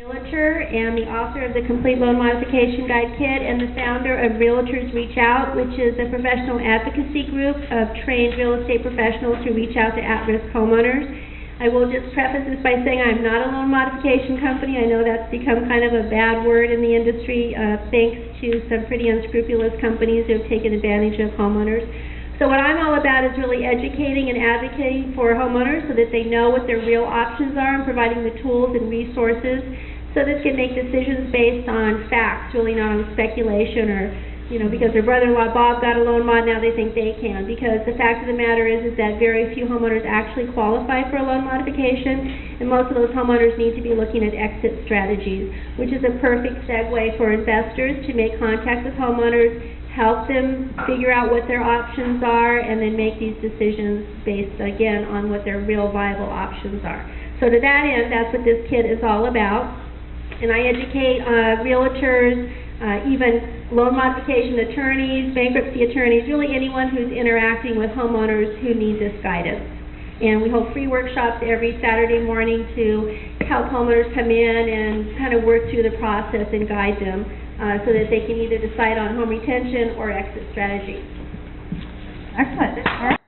Realtor and the author of the Complete Loan Modification Guide Kit and the founder of Realtors Reach Out, which is a professional advocacy group of trained real estate professionals who reach out to at-risk homeowners. I will just preface this by saying I'm not a loan modification company. I know that's become kind of a bad word in the industry, thanks to some pretty unscrupulous companies who have taken advantage of homeowners. So what I'm all about is really educating and advocating for homeowners so that they know what their real options are and providing the tools and resources so that they can make decisions based on facts, really not on speculation or, because their brother-in-law Bob got a loan mod, now they think they can. Because the fact of the matter is that very few homeowners actually qualify for a loan modification, and most of those homeowners need to be looking at exit strategies, which is a perfect segue for investors to make contact with homeowners, help them figure out what their options are, and then make these decisions based, again, on what their real viable options are. So to that end, that's what this kit is all about. And I educate realtors, even loan modification attorneys, bankruptcy attorneys, really anyone who's interacting with homeowners who need this guidance. And we hold free workshops every Saturday morning to help homeowners come in and kind of work through the process and guide them so that they can either decide on home retention or exit strategy. Excellent.